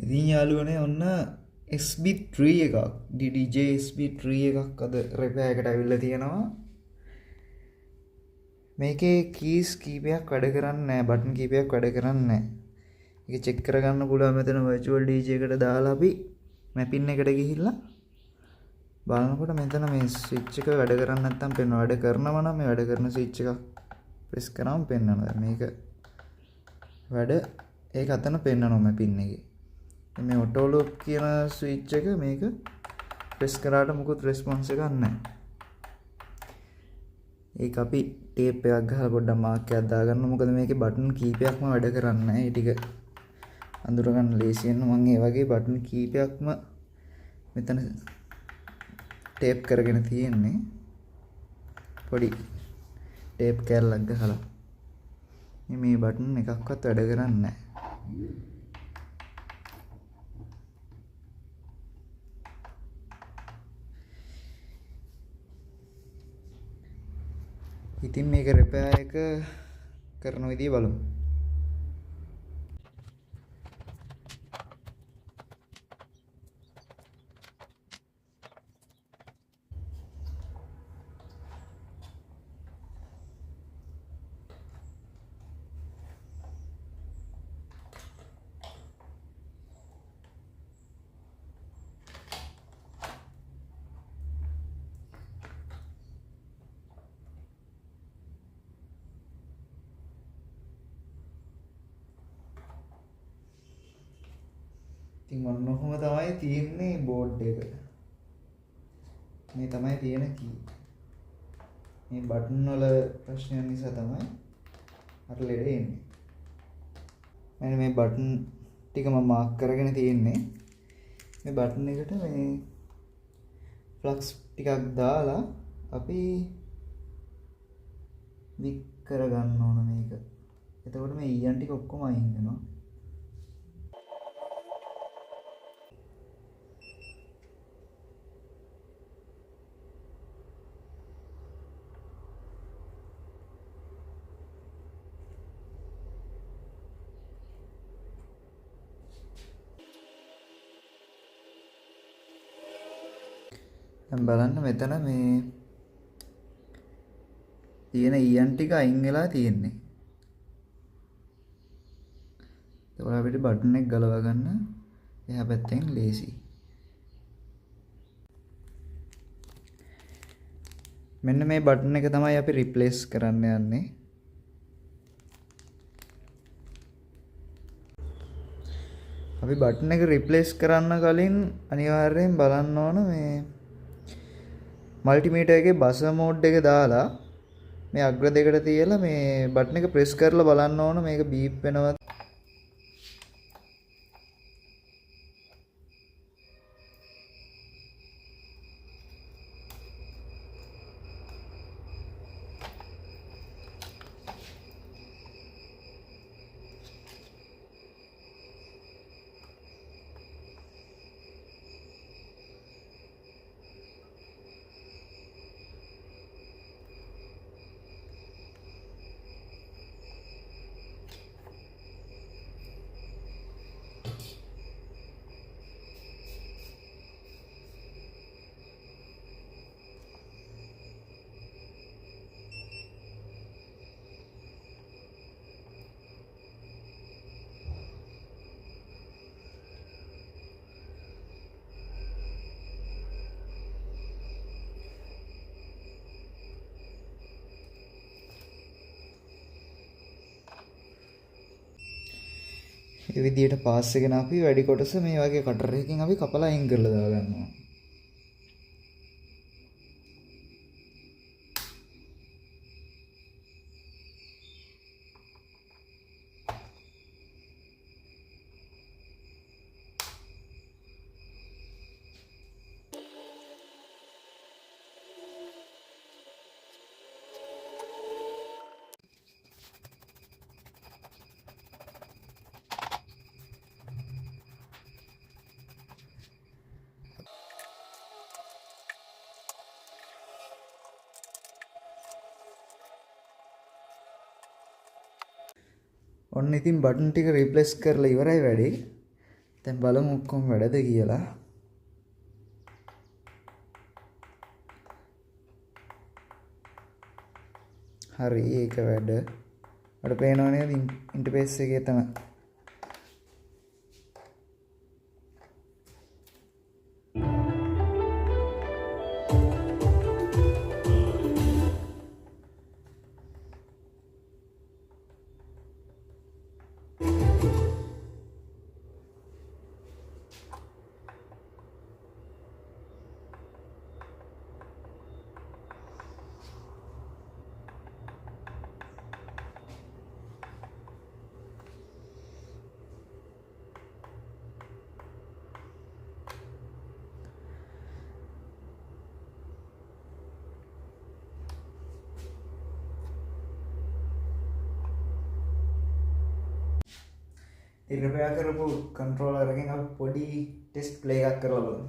ඉතින් යාළුවනේ ඔන්න SB3 එකක් DDJ SB3 එකක් අද රෙපෑකට ඇවිල්ලා තියෙනවා. මේකේ කීස් කීපයක් වැඩ කරන්නේ නැහැ, බටන් කීපයක් වැඩ කරන්නේ නැහැ. ඒක චෙක් කරගන්න පුළුවන් මෙතන virtual DJ එකට දාලා අපි මැපින් එකට ගිහිල්ලා බලනකොට මෙතන මේ ස්විච් එක වැඩ කරන්නේ නැත්නම් පෙන්වනවා. වැඩ කරනවා නම් මේ වැඩ කරන ස්විච් එකක් ප්‍රෙස් කරාම පෙන්වනවා. මේක වැඩ ඒක අතන පෙන්වනවා මැපින් එකේ. මේ ඔටෝ ලූප් කියන ස්විච් එක මේක ප්‍රෙස් කරාට මොකුත් රෙස්පොන්ස් එකක් නැහැ. ඒක අපි ටේප් එකක් ගහලා පොඩ්ඩක් මාක් එකක් දාගන්න. මොකද මේකේ බටන් කීපයක්ම වැඩ කරන්නේ නැහැ. ඒ ටික අඳුර ගන්න ලේසි වෙන මම ඒ වගේ බටන් කීපයක්ම මෙතන ටේප් කරගෙන තියෙන්නේ. පොඩි ටේප් කෑල්ලක් ගහලා. මේ බටන් එකක්වත් වැඩ කරන්නේ නැහැ. ඉතින් මේක රිපෙයාර් එක කරන විදිය බලමු. ඉතින් ඔන්න ඔහොම තමයි තියෙන්නේ බෝඩ් එක. මේ තමයි තියෙන කී. මේ බටන් වල ප්‍රශ්නයක් නිසා තමයි අර ලෙඩ එන්නේ. මම මේ බටන් ටික මම මාක් කරගෙන තියෙන්නේ. මේ බටන් එකට මේ ෆ්ලක්ස් ටිකක් දාලා අපි වික් කරගන්න ඕන මේක. එතකොට මේ ඊයන් ටික ඔක්කොම අයින් වෙනවා. දැන් බලන්න මෙතන මේ තියෙන ඊයන් ටික අයින් වෙලා තියෙන්නේ. ඒකෝල අපිට බටන් එක ගලව ගන්න එහා පැත්තෙන් ලේසි. මෙන්න මේ බටන් එක තමයි අපි රිප්ලේස් කරන්න යන්නේ. අපි බටන් එක රිප්ලේස් කරන්න කලින් අනිවාර්යෙන් බලන්න ඕන මේ මල්ටිමීටර් එකේ බසර් මෝඩ් එක දාලා මේ අග්‍ර දෙකට තියලා මේ බටන් එක ප්‍රෙස් කරලා බලන්න ඕන මේක බීප් වෙනවද. මේ විදියට පාස් එකෙන් අපි වැඩි කොටස මේ වගේ කටර් එකකින් අපි කපලා අයින් කරලා දාගන්නවා. ඔන්න ඉතින් බටන් ටික රිප්ලේස් කරලා ඉවරයි වැඩේ. දැන් බලමු ඔක්කොම වැඩද කියලා. හරි ඒක වැඩ. අපිට පේනව නේද ඉන්ටර්ෆේස් එකේ තමයි. රිපෙයාර් කරපු කන්ට්‍රෝලර් එකෙන් අපි පොඩි ටෙස්ට් ප්ලේ එකක් කරලා බලමු.